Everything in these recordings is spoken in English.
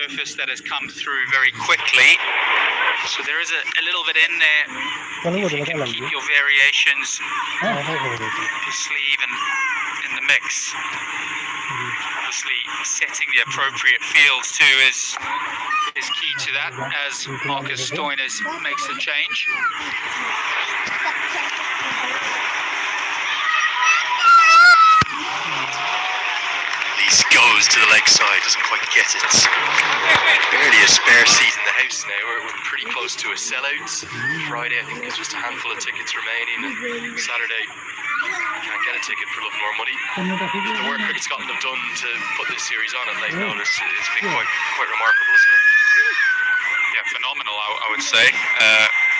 surface that has come through very quickly. So there is a little bit in there. If you can keep your variations obviously even in the mix. Obviously setting the appropriate fields too is key to that as Marcus Stoinis makes the change. Goes to the leg side, doesn't quite get it. Barely a spare seat in the house now. We're pretty close to a sellout. Friday, I think there's just a handful of tickets remaining, and Saturday, can't get a ticket for love nor money. The work Cricket Scotland have done to put this series on at late notice has been quite remarkable, isn't it? Yeah, phenomenal, I would say.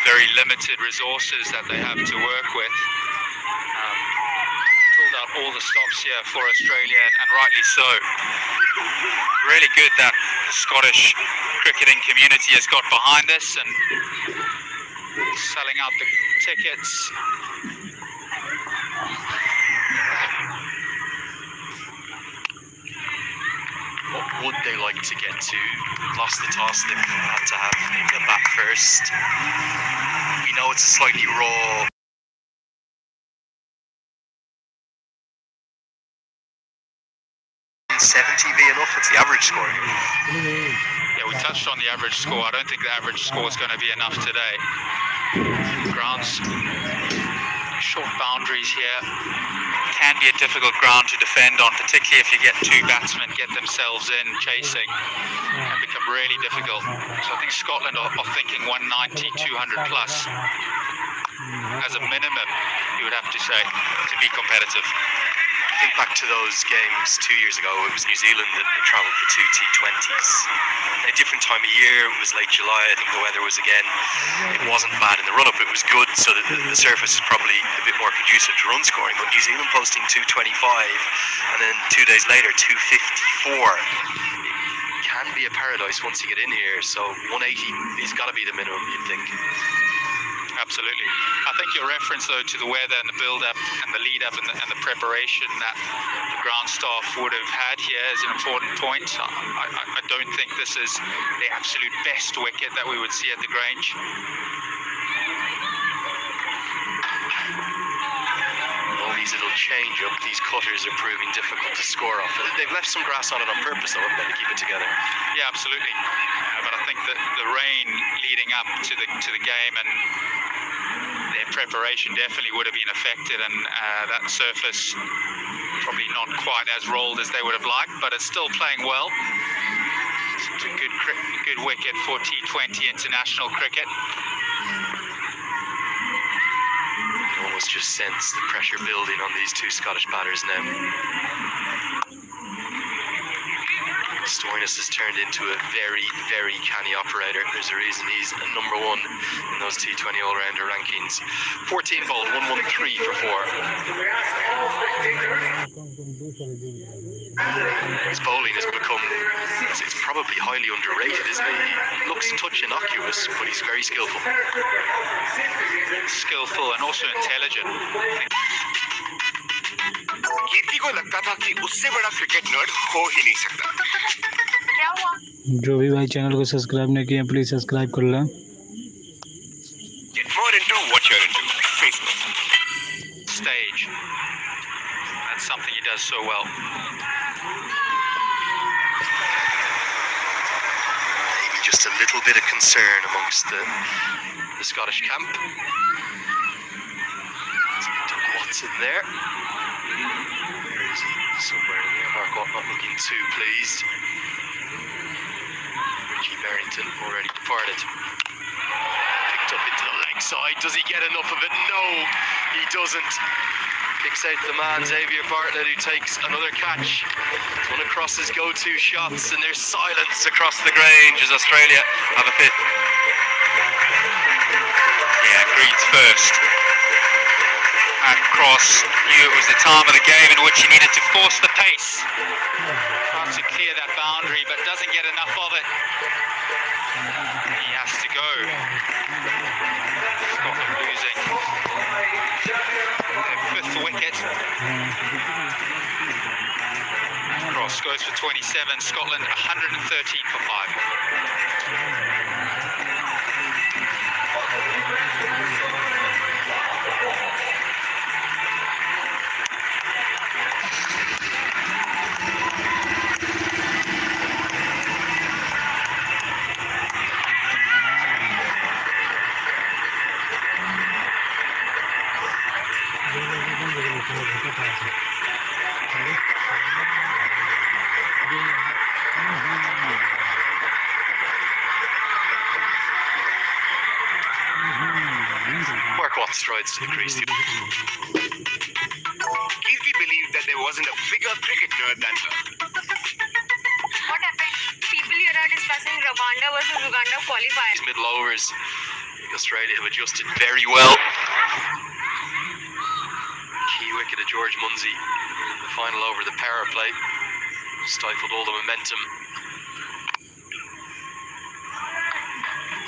Very limited resources that they have to work with. Out all the stops here for Australia, and rightly so. Really good that the Scottish cricketing community has got behind this and selling out the tickets. What would they like to get to? Lost the toss, they've had to have the bat first. We know it's a slightly raw 70 be enough? What's the average score? Yeah, we touched on the average score. I don't think the average score is going to be enough today. Grounds, short boundaries here. Can be a difficult ground to defend on, particularly if you get two batsmen get themselves in chasing. It can become really difficult. So I think Scotland are thinking 190, 200 plus. As a minimum, you would have to say, to be competitive. Think back to those games 2 years ago. It was New Zealand that travelled for two T20s. A different time of year, it was late July. I think the weather was again, it wasn't bad in the run-up, it was good, so that the surface is probably a bit more conducive to run scoring. But New Zealand posting 225 and then 2 days later 254. It can be a paradise once you get in here, so 180 has got to be the minimum, you'd think. Absolutely. I think your reference, though, to the weather and the build-up and the lead-up and the preparation that the ground staff would have had here is an important point. I don't think this is the absolute best wicket that we would see at the Grange. All these little change-up, these cutters are proving difficult to score off. They've left some grass on it on purpose, though, haven't they, to keep it together? Yeah, absolutely. But I think that the rain leading up to the game and their preparation definitely would have been affected, and that surface probably not quite as rolled as they would have liked, but it's still playing well. It's a good wicket for T20 international cricket. You almost just sense the pressure building on these two Scottish batters now. Stoinis has turned into a very, very canny operator. There's a reason he's #1 in those T20 all-rounder rankings. 14 bowled, 113 for 4. His bowling has become, it's probably highly underrated, isn't it? He looks a touch innocuous, but he's very skillful. Skillful and also intelligent. कीर्ति को लगता था कि उससे बड़ा cricket nerd हो ही नहीं सकता। क्या हुआ? जो भी भाई चैनल को सब्सक्राइब नहीं किया प्लीज सब्सक्राइब कर लें। Get more into what you're into. Facebook. Stage. That's something he does so well. Maybe just a little bit of concern amongst the Scottish camp. What's in there? Where is he? Somewhere in there. Mark Watt not looking too pleased. Richie Barrington already departed. Picked up into the leg side. Does he get enough of it? No, he doesn't. Picks out the man, Xavier Bartlett, who takes another catch. It's one across his go-to shots, and there's silence across the Grange as Australia have a fifth. Yeah, Green's first. And Cross knew it was the time of the game in which he needed to force the pace. Tries to clear that boundary, but doesn't get enough of it. He has to go. Scotland losing their fifth wicket. Cross goes for 27. Scotland 113 for 5. Mark Watt strides to the crease. Kirti believed that there wasn't a bigger cricket nerd than her. What happened? People here are discussing Rwanda versus Uganda qualifiers. Middle overs, Australia have adjusted very well. Key wicket of George Munsey in the final over the power play stifled all the momentum.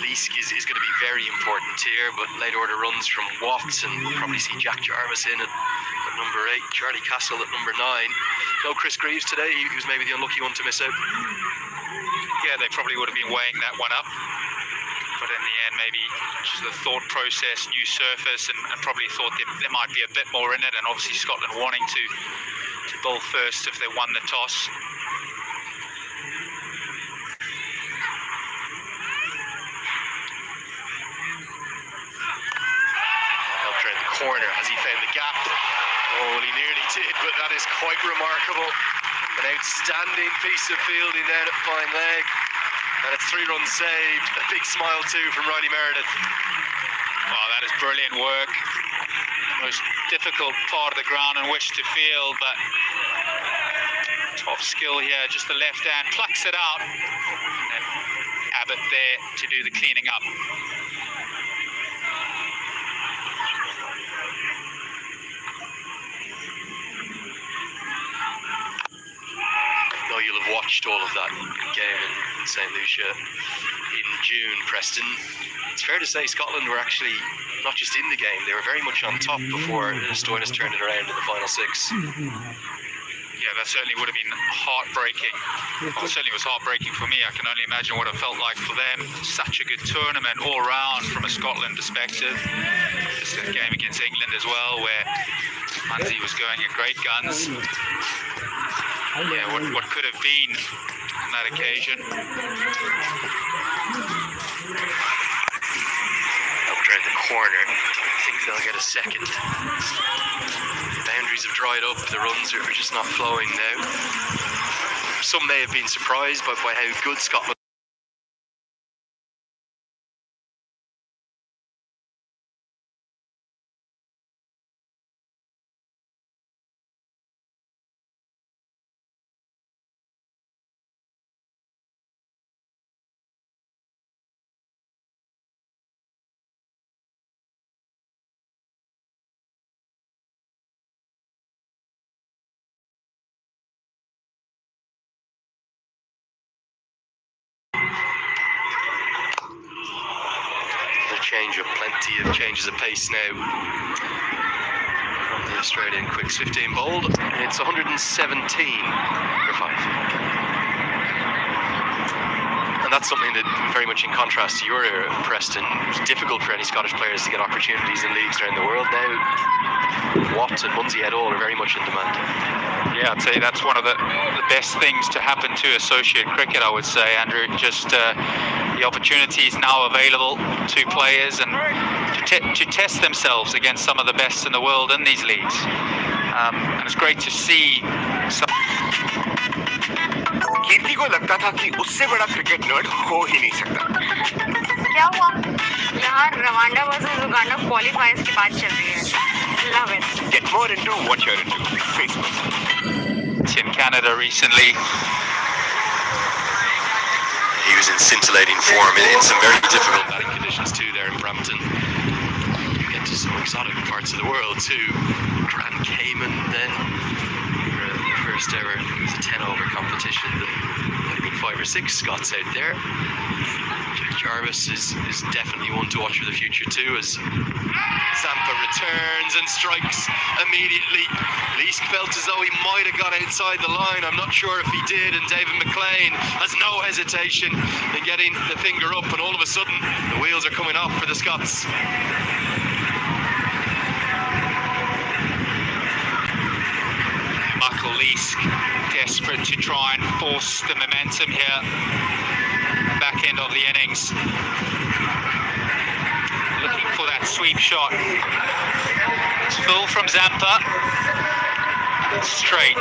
Leask is going to be very important here, but late order runs from Watts, and we'll probably see Jack Jarvis in at number 8, Charlie Castle at number 9. No Chris Greaves today, he was maybe the unlucky one to miss out. Yeah, they probably would have been weighing that one up. But in the end, maybe just the thought process, new surface, and probably thought there might be a bit more in it, and obviously Scotland wanting to bowl first if they won the toss. Corner, has he found the gap? Oh, well, he nearly did, but that is quite remarkable. An outstanding piece of fielding down at fine leg, and it's 3 runs saved. A big smile too from Riley Meredith. Wow, that is brilliant work. The most difficult part of the ground in which to field, but top skill here, just the left hand, plucks it out, and then Abbott there to do the cleaning up. You'll have watched all of that game in St. Lucia in June, Preston. It's fair to say Scotland were actually not just in the game, they were very much on top before Stoinis turned it around in the final 6. Yeah, that certainly would have been heartbreaking. Well, it certainly was heartbreaking for me. I can only imagine what it felt like for them. Such a good tournament all round from a Scotland perspective. Just a game against England as well, where Munsey was going at great guns. Yeah, what could have been on that occasion. Up around the corner. I think they'll get a second. The boundaries have dried up, the runs are just not flowing now. Some may have been surprised by how good Scotland. Plenty of changes of pace now from the Australian quicks. 15 bowled, it's 117 for 5. And that's something that very much in contrast to your era, Preston. It's difficult for any Scottish players to get opportunities in leagues around the world now. Watt and Munsey et al. Are very much in demand. Yeah, I'd say that's one of the best things to happen to associate cricket, I would say, Andrew. Just the opportunities now available to players and to test themselves against some of the best in the world in these leagues. And it's great to see some... कीर्ति को लगता था कि उससे बड़ा cricket nerd हो ही नहीं सकता। क्या हुआ? यहाँ रवांडा वर्सेस उगांडा क्वालिफायर्स की बात चल रही है। Love it. Get more into what you're into. Facebook. in Canada recently. He was in scintillating form in some very difficult batting conditions too there in Brampton. You get to some exotic parts of the world too. Grand Cayman then. The first ever, it was a 10-over competition. Might have been 5 or 6 Scots out there. Jack Jarvis is definitely one to watch for the future too, as Zampa returns and strikes immediately. Leask felt as though he might have got outside the line. I'm not sure if he did, and David McLean has no hesitation in getting the finger up, and all of a sudden the wheels are coming off for the Scots. Michael Leask desperate to try and force the momentum here, back end of the innings. Looking for that sweep shot. It's full from Zampa. Straight.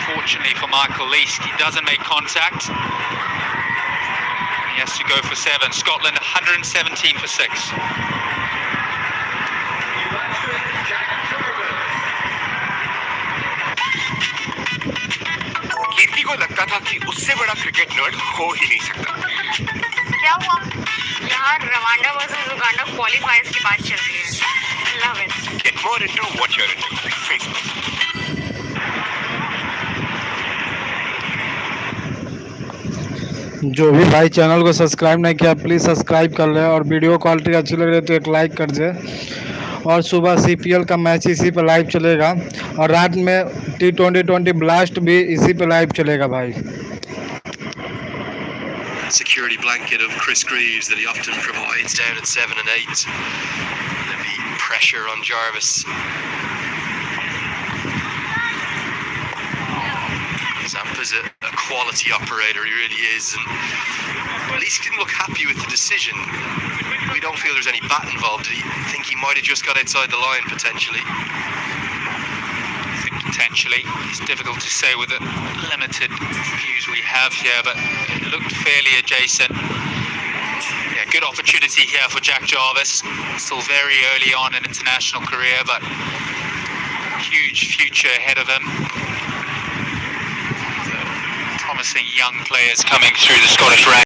Fortunately for Michael Leask, he doesn't make contact. He has to go for 7. Scotland 117 for 6. कीर्ति को लगता था कि उससे बड़ा cricket nerd हो ही नहीं सकता। क्या हुआ? यहाँ रवांडा वर्सेस उगांडा क्वालिफायर्स की बात चल रही है। Love it. Get more into what you're into. Facebook. जो भी भाई चैनल को सब्सक्राइब नहीं किया प्लीज़ सब्सक्राइब कर ले, और वीडियो क्वालिटी अच्छी लग रही है तो एक लाइक कर दे। और सुबह CPL का मैच इसी पे लाइव चलेगा, और रात में T20 ब्लास्ट भी इसी पे लाइव चलेगा भाई। Security blanket of Chris Greaves that he often provides down at 7 and 8. There'll be pressure on Jarvis. Zampa's a quality operator, he really is, and at least he didn't look happy with the decision. We don't feel there's any bat involved. I think he might have just got outside the line potentially. I think potentially. It's difficult to say with the limited views we have here, but it looked fairly adjacent. Yeah, good opportunity here for Jack Jarvis. Still very early on in international career, but huge future ahead of him. Promising young players coming through the Scottish ranks.